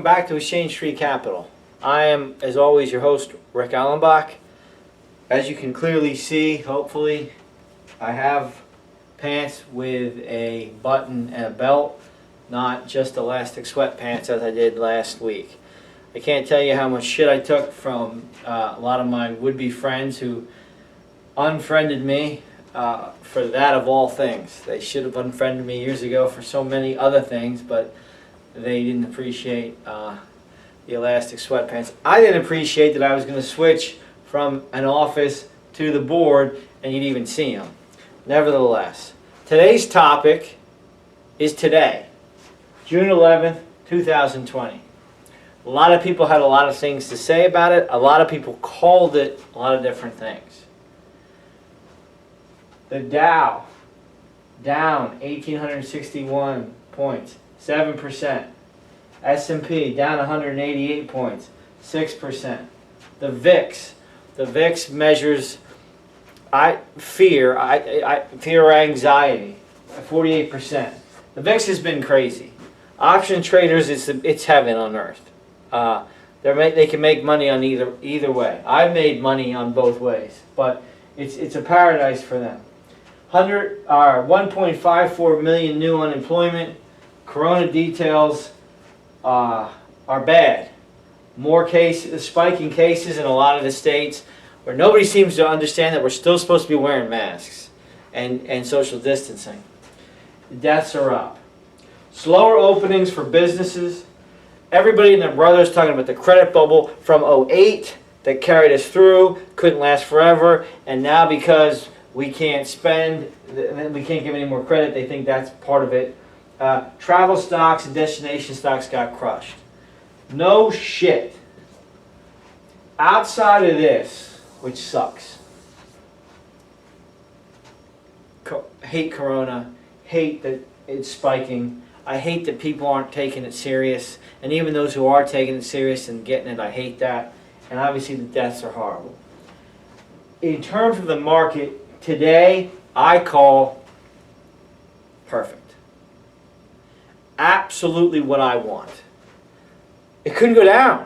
back to Exchange Street Capital. I am, as always, your host, Rick Allenbach. As you can clearly see, hopefully, I have pants with a button and a belt, not just elastic sweatpants as I did last week. I can't tell you how much shit I took from a lot of my would-be friends who unfriended me for that of all things. They should have unfriended me years ago for so many other things, but they didn't appreciate the elastic sweatpants. I didn't appreciate that I was going to switch from an office to the board and you'd even see them. Nevertheless, today's topic is today, June 11th, 2020. A lot of people had a lot of things to say about it. A lot of people called it a lot of different things. The Dow, down 1,861 points, 7%. S&P, down 188 points, 6%. The VIX measures fear or anxiety, 48%. The VIX has been crazy. Option traders, it's heaven on earth. They can make money on either way. I've made money on both ways, but it's a paradise for them. 1.54 million new unemployment. Corona details are bad. More cases, spiking cases in a lot of the states where nobody seems to understand that we're still supposed to be wearing masks and social distancing. The deaths are up. Slower openings for businesses. Everybody and their brothers talking about the credit bubble from '08 that carried us through, couldn't last forever, and now because we can't spend, we can't give any more credit, they think that's part of it. Travel stocks and destination stocks got crushed. No shit. Outside of this, which sucks. Hate Corona, hate that it's spiking. I hate that people aren't taking it serious. And even those who are taking it serious and getting it, I hate that. And obviously the deaths are horrible. In terms of the market, today I call perfect. Absolutely what I want. It couldn't go down.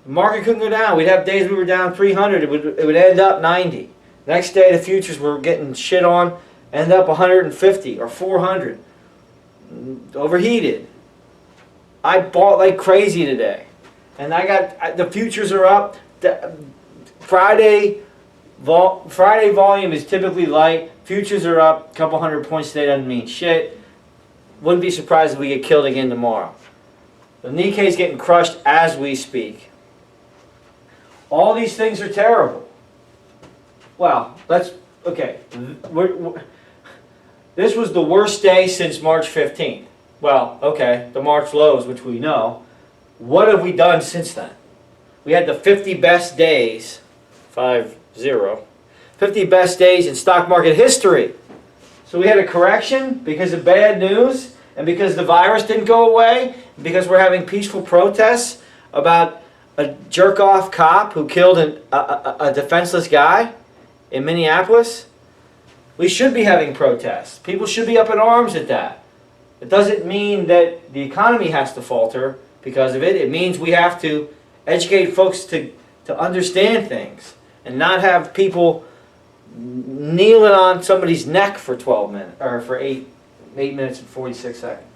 The market couldn't go down. We'd have days we were down 300. It would end up 90. Next day the futures were getting shit on, end up 150 or 400. Overheated. I bought like crazy today. And the futures are up. Friday volume is typically light. Futures are up a couple hundred points today. Doesn't mean shit. Wouldn't be surprised if we get killed again tomorrow. The Nikkei's getting crushed as we speak. All these things are terrible. Well, okay. This was the worst day since March 15th. Well, okay, the March lows, which we know. What have we done since then? We had the 50 best days, 50 best days in stock market history. So we had a correction because of bad news and because the virus didn't go away, because we're having peaceful protests about a jerk-off cop who killed a defenseless guy in Minneapolis. We should be having protests. People should be up in arms at that. It doesn't mean that the economy has to falter because of it. It means we have to educate folks to understand things and not have people kneeling on somebody's neck for 12 minutes or for 8 minutes and 46 seconds.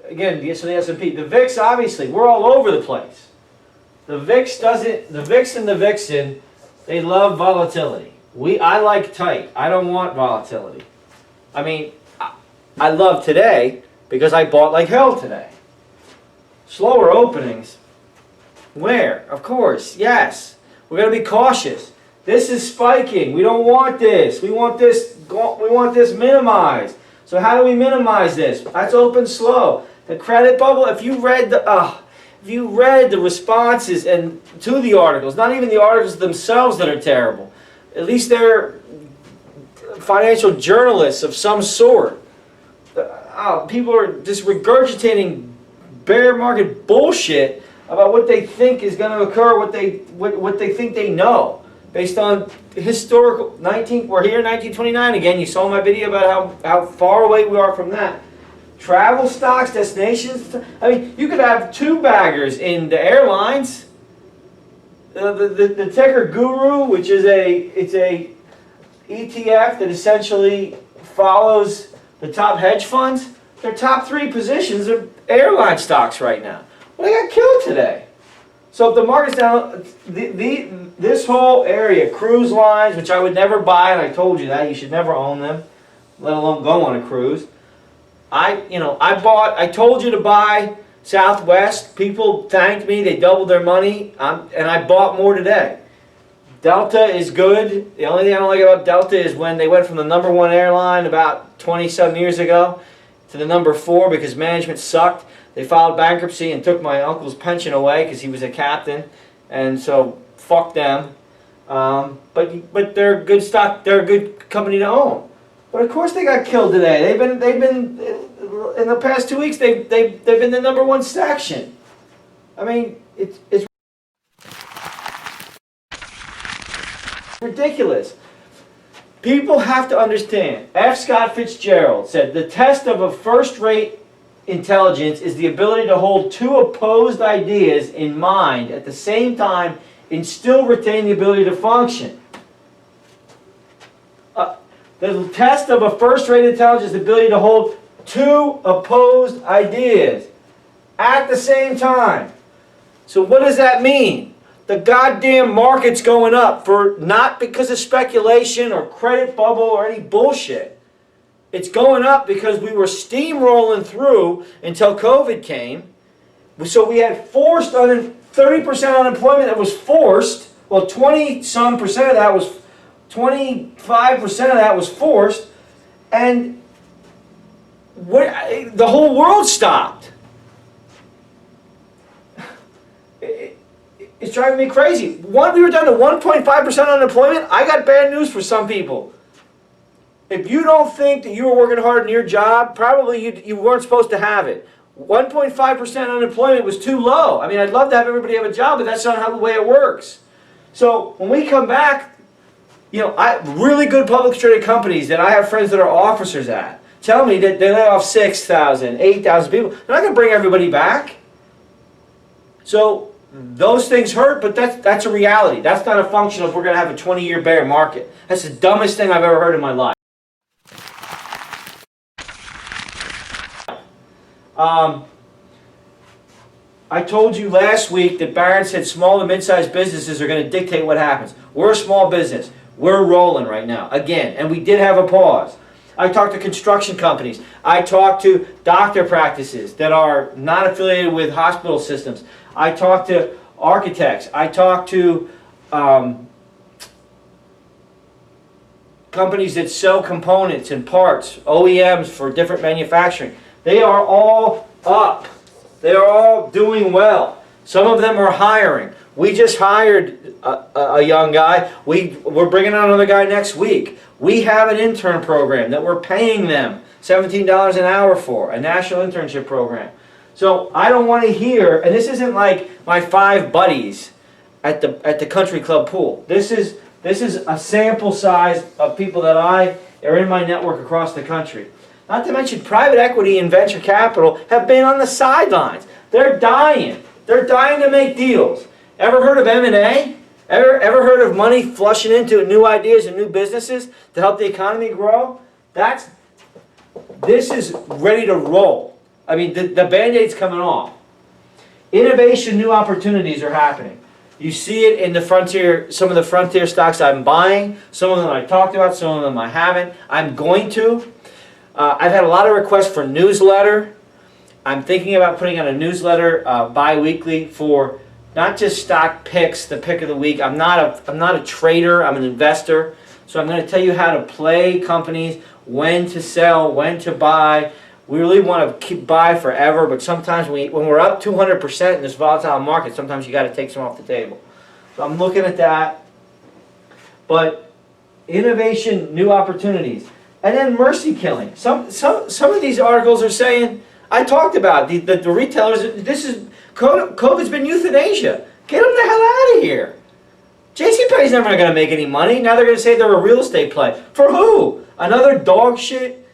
Again, so the S&P, the VIX, obviously, we're all over the place. The VIX and the Vixen, they love volatility. I like tight. I don't want volatility. I mean, I love today because I bought like hell today. Slower openings. Where? Of course, yes. We're going to be cautious. This is spiking. We don't want this. We want this minimized. So how do we minimize this? Let's open slow. The credit bubble, if you read the responses and to the articles, not even the articles themselves that are terrible. At least they're financial journalists of some sort. People are just regurgitating bear market bullshit about what they think is going to occur, what they think they know, based on historical we're here in 1929 again. You saw my video about how far away we are from that. travel stocks, destinations. I mean, you could have two baggers in the airlines. The ticker Guru, which is a ETF that essentially follows the top hedge funds. Their top 3 positions are airline stocks right now. Well, they got killed today. So if the market's down, this whole area, cruise lines, which I would never buy, and I told you that, you should never own them, let alone go on a cruise. I told you to buy Southwest. People thanked me, they doubled their money, and I bought more today. Delta is good. The only thing I don't like about Delta is when they went from the #1 airline about 20-some years ago to the #4 because management sucked. They filed bankruptcy and took my uncle's pension away because he was a captain, and so fuck them. But they're a good stock. They're a good company to own. But of course they got killed today. They've been in the past 2 weeks. They've been the #1 section. I mean, it's ridiculous. People have to understand. F. Scott Fitzgerald said the test of a first-rate intelligence is the ability to hold 2 opposed ideas in mind at the same time and still retain the ability to function. The test of a first-rate intelligence is the ability to hold 2 opposed ideas at the same time. So what does that mean? The goddamn market's going up for not because of speculation or credit bubble or any bullshit. It's going up because we were steamrolling through until COVID came. So we had forced 30% unemployment that was forced. Well, 20-some percent of that was 25% of that was forced, and the whole world stopped. It's driving me crazy. We were down to 1.5% unemployment. I got bad news for some people. If you don't think that you were working hard in your job, probably you weren't supposed to have it. 1.5% unemployment was too low. I mean, I'd love to have everybody have a job, but that's not how the way it works. So when we come back, really good publicly traded companies that I have friends that are officers at tell me that they lay off 6,000, 8,000 people. They're not going to bring everybody back. So those things hurt, but that's a reality. That's not a function of we're going to have a 20-year bear market. That's the dumbest thing I've ever heard in my life. I told you last week that Barron said small and mid-sized businesses are going to dictate what happens. We're a small business. We're rolling right now, again, and we did have a pause. I talked to construction companies. I talked to doctor practices that are not affiliated with hospital systems. I talked to architects. I talked to companies that sell components and parts, OEMs for different manufacturing. They are all up. They are all doing well. Some of them are hiring. We just hired a young guy. We're bringing on another guy next week. We have an intern program that we're paying them $17 an hour for, a national internship program. So I don't want to hear, and this isn't like my 5 buddies at the country club pool. This is a sample size of people that are in my network across the country. Not to mention private equity and venture capital have been on the sidelines. They're dying. They're dying to make deals. Ever heard of M&A? Ever heard of money flushing into new ideas and new businesses to help the economy grow? This is ready to roll. I mean, the Band-Aid's coming off. Innovation, new opportunities are happening. You see it in the frontier, some of the frontier stocks I'm buying, some of them I talked about, some of them I haven't. I'm going to. I've had a lot of requests for newsletter. I'm thinking about putting out a newsletter bi-weekly for not just stock picks, the pick of the week. I'm not a trader, I'm an investor. So I'm going to tell you how to play companies, when to sell, when to buy. We really want to buy forever, but sometimes when we're up 200% in this volatile market, sometimes you got to take some off the table. So I'm looking at that. But innovation, new opportunities. And then mercy killing. Some of these articles are saying, I talked about the retailers, COVID's been euthanasia. Get them the hell out of here. JCPenney's never going to make any money. Now they're going to say they're a real estate play. For who? Another dog shit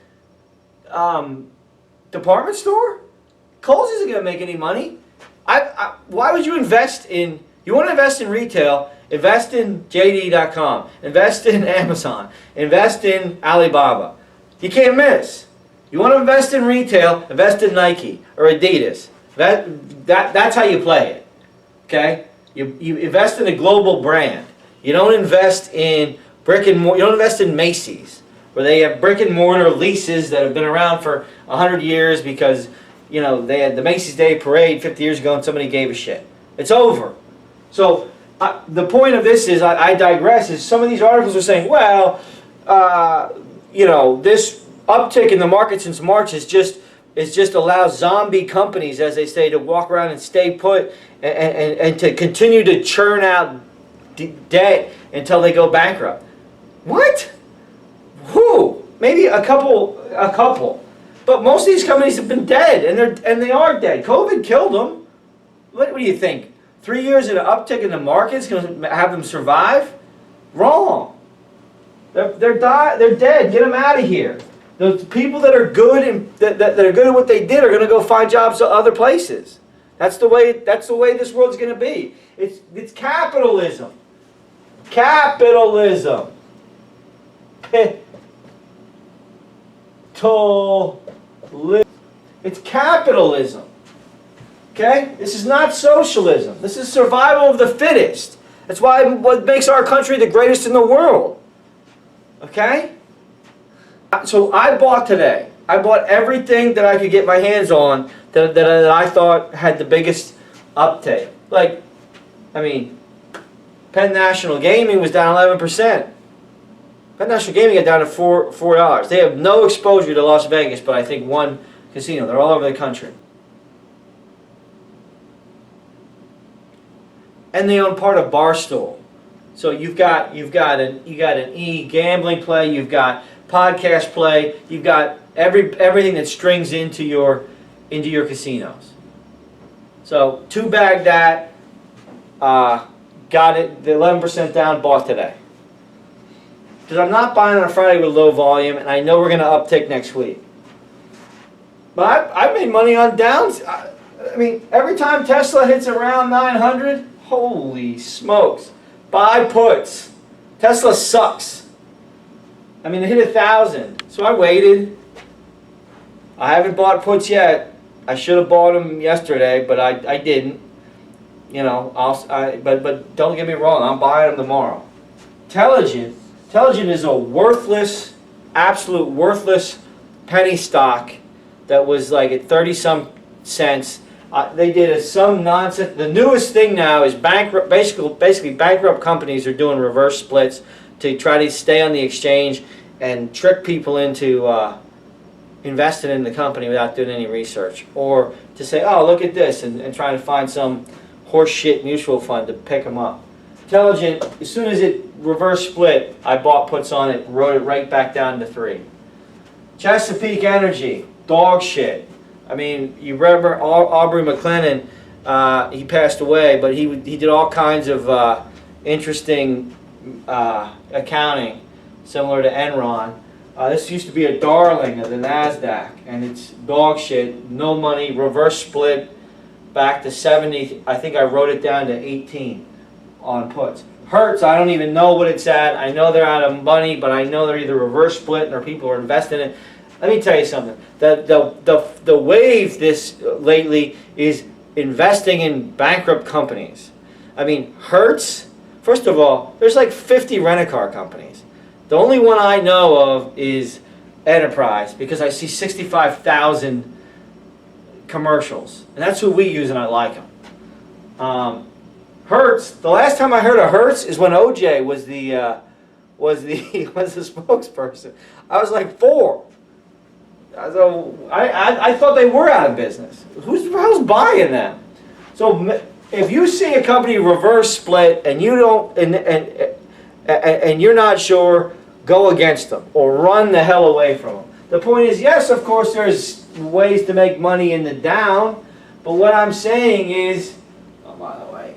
department store? Kohl's isn't going to make any money. Why would you invest in, you want to invest in retail, invest in JD.com, invest in Amazon, invest in Alibaba. You can't miss. You want to invest in retail, invest in Nike or Adidas. That's how you play it. Okay? You invest in a global brand. You don't invest in brick and mortar, you don't invest in Macy's, where they have brick and mortar leases that have been around for 100 years because, you know, they had the Macy's Day Parade 50 years ago and somebody gave a shit. It's over. So the point of this is, I digress, is some of these articles are saying, well, you know, this uptick in the market since March is just allows zombie companies, as they say, to walk around and stay put and to continue to churn out debt until they go bankrupt. What? Who? Maybe a couple. But most of these companies have been dead, and they are dead. COVID killed them. What do you think? 3 years of an uptick in the market is going to have them survive? Wrong. They're dead. Get them out of here. The people that are good and that are good at what they did are going to go find jobs at other places. That's the way this world's going to be. It's capitalism. Capitalism. It's capitalism. Okay? This is not socialism. This is survival of the fittest. That's what makes our country the greatest in the world. Okay? So I bought today. I bought everything that I could get my hands on that I thought had the biggest uptake. Like, I mean, Penn National Gaming was down 11%. Penn National Gaming got down to $4. They have no exposure to Las Vegas, but I think one casino. They're all over the country. And they own part of Barstool. So you've got an e-gambling play, you've got podcast play, you've got everything that strings into your casinos. So two-bag that, got it, the 11% down, bought today. Because I'm not buying on a Friday with low volume, and I know we're going to uptick next week. But I've made money on downs. I mean, every time Tesla hits around 900, holy smokes. Buy puts. Tesla sucks. I mean, it hit 1,000. So I waited. I haven't bought puts yet. I should have bought them yesterday, but I didn't. You know, but don't get me wrong, I'm buying them tomorrow. Teligent is a worthless, absolute worthless penny stock that was like at 30-some cents. They did some nonsense. The newest thing now is basically bankrupt companies are doing reverse splits to try to stay on the exchange and trick people into investing in the company without doing any research, or to say, oh, look at this, and trying to find some horseshit mutual fund to pick them up. Teligent, as soon as it reverse split, I bought puts on it, wrote it right back down to 3. Chesapeake Energy, dog shit. I mean, you remember Aubrey McLennan, he passed away, but he did all kinds of interesting accounting, similar to Enron. This used to be a darling of the NASDAQ, and it's dog shit, no money, reverse split, back to 70. I think I wrote it down to 18 on puts. Hertz, I don't even know what it's at. I know they're out of money, but I know they're either reverse split or people are investing in it. Let me tell you something. The wave this lately is investing in bankrupt companies. I mean, Hertz, first of all, there's like 50 rent-a-car companies. The only one I know of is Enterprise, because I see 65,000 commercials. And that's who we use, and I like them. Hertz, the last time I heard of Hertz is when OJ was the spokesperson. I was like 4. So I thought they were out of business. Who's the hell's buying them? So if you see a company reverse split and you don't and you're not sure, go against them or run the hell away from them. The point is, yes, of course, there's ways to make money in the down, but what I'm saying is, oh, by the way,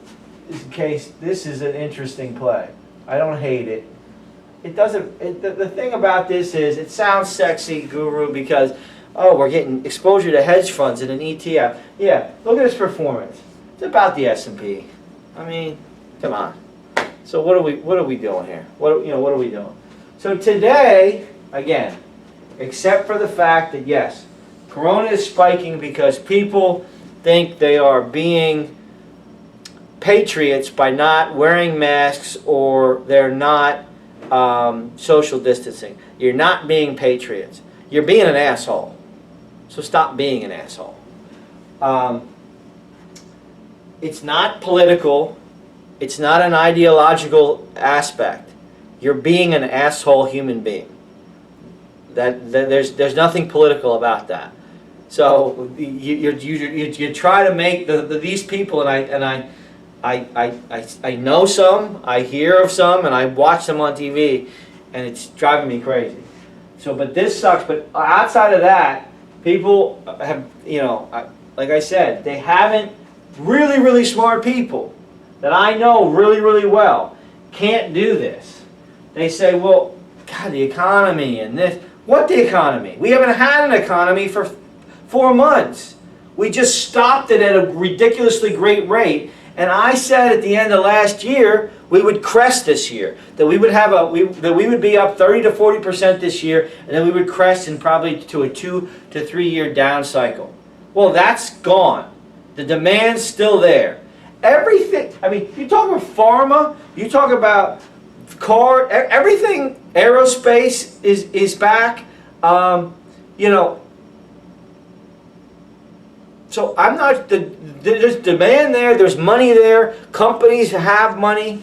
in case this is an interesting play. I don't hate it. It doesn't. The thing about this is, it sounds sexy, Guru, because oh, we're getting exposure to hedge funds and an ETF. Yeah, look at its performance. It's about the S&P. I mean, come on. So what are we doing here? What are we doing? So today, again, except for the fact that yes, Corona is spiking because people think they are being patriots by not wearing masks or they're not social distancing. You're not being patriots. You're being an asshole. So stop being an asshole. It's not political. It's not an ideological aspect. You're being an asshole human being. There's nothing political about that. So you try to make these people, and I know some, I hear of some, and I watch them on TV, and it's driving me crazy. So, but this sucks. But outside of that, people have, like I said, they haven't, really smart people that I know really well can't do this. They say, well, God, the economy and this. What the economy? We haven't had an economy for 4 months. We just stopped it at a ridiculously great rate. And I said at the end of last year, we would crest this year. That we would have that we would be up 30 to 40% this year, and then we would crest in probably to a 2 to 3 year down cycle. Well, that's gone. The demand's still there. Everything, I mean, you talk about pharma, you talk about car, everything, aerospace is back. So I'm not, there's demand there, there's money there, companies have money.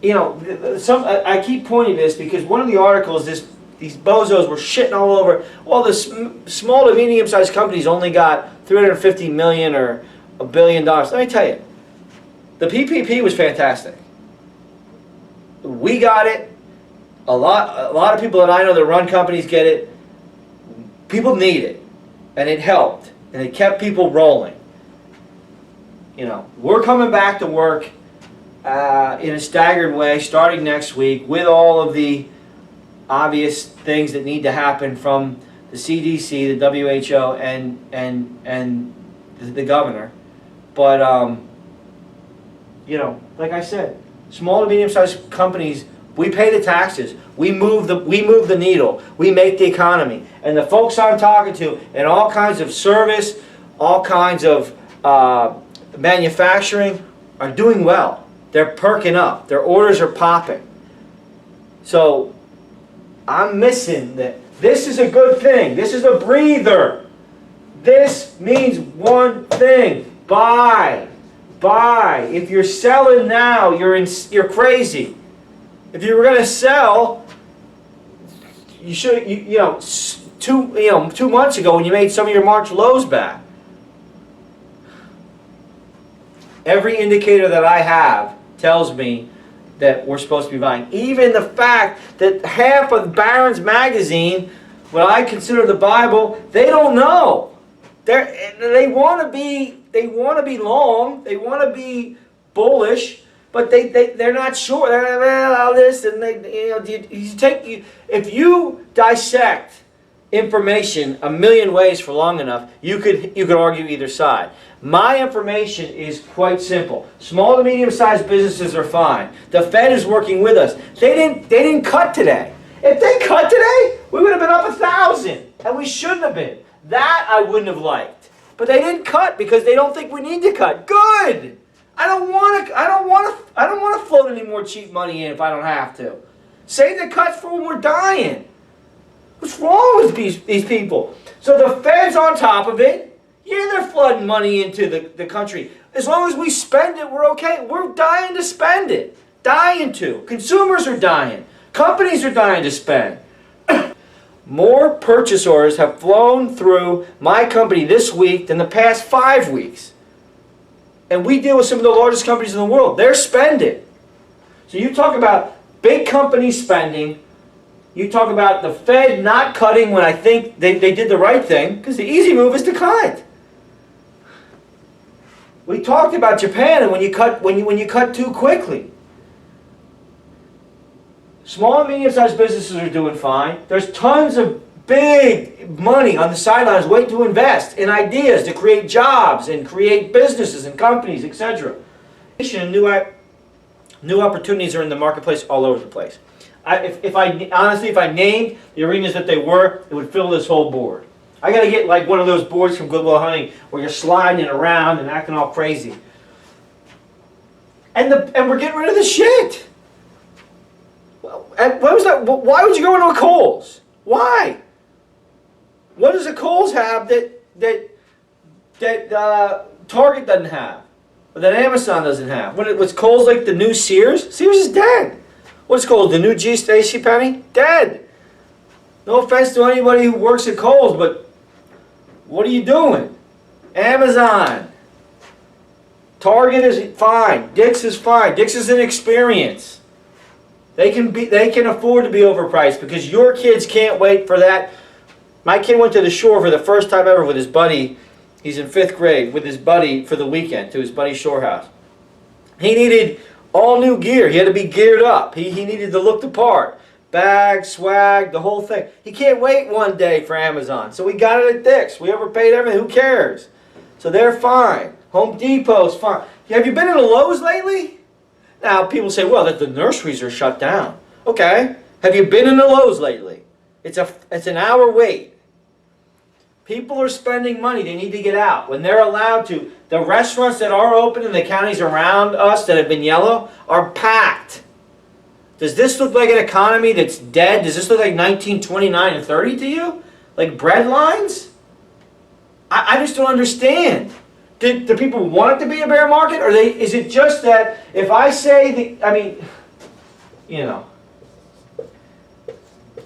I keep pointing this because one of the articles, these bozos were shitting all over, well, the small to medium-sized companies only got $350 million or $1 billion. Let me tell you, the PPP was fantastic. We got it. A lot of people that I know that run companies get it. People need it, and it helped, and it kept people rolling. We're coming back to work in a staggered way starting next week with all of the obvious things that need to happen from the CDC, the WHO, and the governor. But like I said, small to medium-sized companies, we pay the taxes. We move the needle. We make the economy. And the folks I'm talking to in all kinds of service, all kinds of manufacturing are doing well. They're perking up. Their orders are popping. So I'm missing that. This is a good thing. This is a breather. This means one thing. Buy. Buy. If you're selling now, you're crazy. If you were going to sell, you should, 2 months ago when you made some of your March lows back. Every indicator that I have tells me that we're supposed to be buying. Even the fact that half of Barron's magazine, what I consider the Bible, they don't know. They want to be long. They want to be bullish, but they're not sure. All this and if you dissect information a million ways for long enough, you could argue either side. My information is quite simple. Small to medium-sized businesses are fine. The Fed is working with us. They didn't cut today. If they cut today, we would have been up 1,000, and we shouldn't have been. That I wouldn't have liked. But they didn't cut because they don't think we need to cut. Good. I don't want to float any more cheap money in if I don't have to. Save the cuts for when we're dying. What's wrong with these people? So the Fed's on top of it. Yeah, they're flooding money into the country. As long as we spend it, we're okay. We're dying to spend it. Dying to. Consumers are dying. Companies are dying to spend. More purchase orders have flown through my company this week than the past 5 weeks. And we deal with some of the largest companies in the world. They're spending. So you talk about big companies spending. You talk about the Fed not cutting when I think they did the right thing, because the easy move is to cut. We talked about Japan and when you cut too quickly. Small and medium-sized businesses are doing fine. There's tons of big money on the sidelines waiting to invest in ideas to create jobs and create businesses and companies, etc. New opportunities are in the marketplace all over the place. If I named the arenas that they were, it would fill this whole board. I got to get like one of those boards from Goodwill Hunting where you're sliding it around and acting all crazy. And we're getting rid of the shit. And what was that? Why would you go into a Kohl's? Why? What does a Kohl's have that Target doesn't have, or that Amazon doesn't have? Was Kohl's like the new Sears? Sears is dead. What's Kohl's? The new JCPenney? Dead. No offense to anybody who works at Kohl's, but what are you doing? Amazon. Target is fine. Dick's is fine. Dick's is an experience. They can afford to be overpriced because your kids can't wait for that. My kid went to the shore for the first time ever with his buddy. He's in 5th grade with his buddy for the weekend to his buddy's shore house. He needed all new gear. He had to be geared up. He needed to look the part. Bag, swag, the whole thing. He can't wait one day for Amazon. So we got it at Dick's. We overpaid everything. Who cares? So they're fine. Home Depot's fine. Have you been in a Lowe's lately? Now, people say, well, that the nurseries are shut down. Okay. Have you been in a Lowe's lately? It's an hour wait. People are spending money. They need to get out. When they're allowed to, the restaurants that are open in the counties around us that have been yellow are packed. Does this look like an economy that's dead? Does this look like 1929 and 30 to you? Like bread lines? I just don't understand. Do people want it to be a bear market? Or is it just that if I say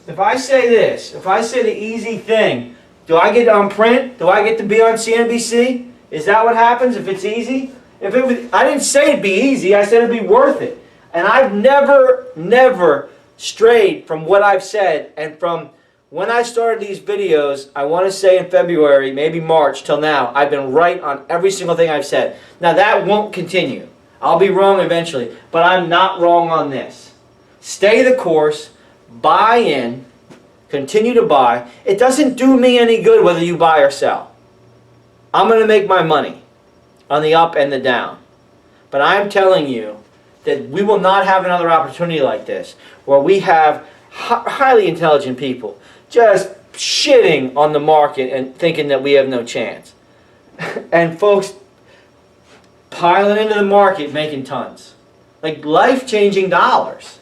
if I say this, if I say the easy thing, do I get on print? Do I get to be on CNBC? Is that what happens if it's easy? I didn't say it'd be easy. I said it'd be worth it. And I've never strayed from what I've said. And from when I started these videos, I want to say in February, maybe March till now, I've been right on every single thing I've said. Now that won't continue. I'll be wrong eventually. But I'm not wrong on this. Stay the course. Buy in. Continue to buy. It doesn't do me any good whether you buy or sell. I'm going to make my money on the up and the down. But I'm telling you that we will not have another opportunity like this where we have highly intelligent people just shitting on the market and thinking that we have no chance. And folks piling into the market making tons. Like life-changing dollars.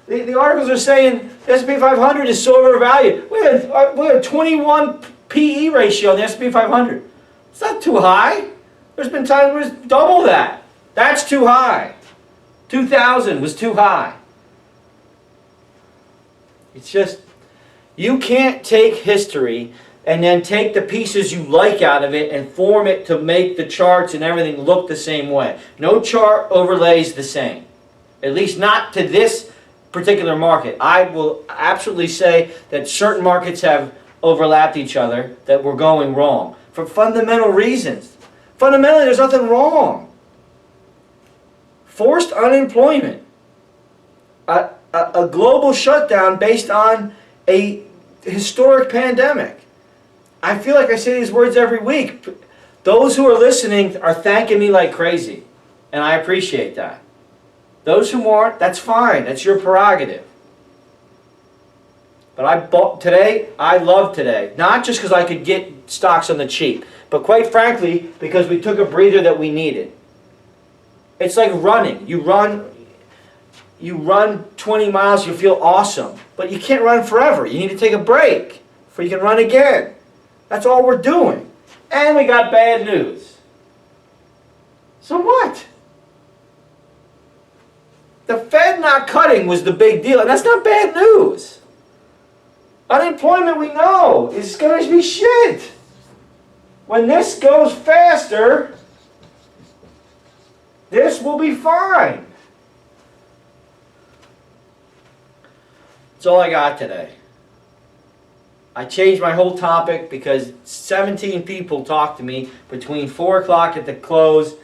The articles are saying the S&P 500 is so overvalued. We had a 21 PE ratio on the S&P 500. It's not too high. There's been times where it's double that. That's too high. 2000 was too high. It's just, you can't take history and then take the pieces you like out of it and form it to make the charts and everything look the same way. No chart overlays the same. At least not to this particular market. I will absolutely say that certain markets have overlapped each other, that we're going wrong for fundamental reasons. Fundamentally, there's nothing wrong. Forced unemployment, a global shutdown based on a historic pandemic. I feel like I say these words every week. Those who are listening are thanking me like crazy, and I appreciate that. Those who aren't, that's fine. That's your prerogative. But I bought today. I love today. Not just because I could get stocks on the cheap, but quite frankly, because we took a breather that we needed. It's like running. You run 20 miles, you feel awesome. But you can't run forever. You need to take a break before you can run again. That's all we're doing. And we got bad news. So what? The Fed not cutting was the big deal, and that's not bad news. Unemployment, we know, is going to be shit. When this goes faster, this will be fine. That's all I got today. I changed my whole topic because 17 people talked to me between 4 o'clock at the close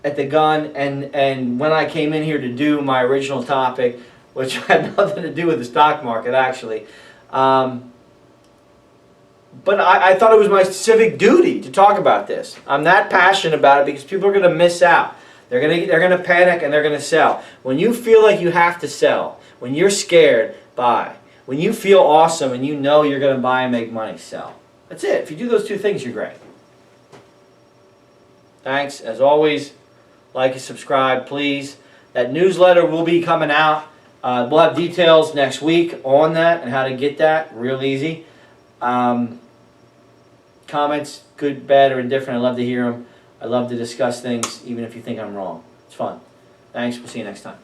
at the gun and when I came in here to do my original topic. which had nothing to do with the stock market, actually. But I thought it was my civic duty to talk about this. I'm that passionate about it because people are going to miss out. They're going to panic and they're going to sell. When you feel like you have to sell, when you're scared, buy. When you feel awesome and you know you're going to buy and make money, sell. That's it. If you do those two things, you're great. Thanks. As always, like and subscribe, please. That newsletter will be coming out. We'll have details next week on that and how to get that. Real easy. Comments, good, bad, or indifferent. I love to hear them. I love to discuss things, even if you think I'm wrong. It's fun. Thanks. We'll see you next time.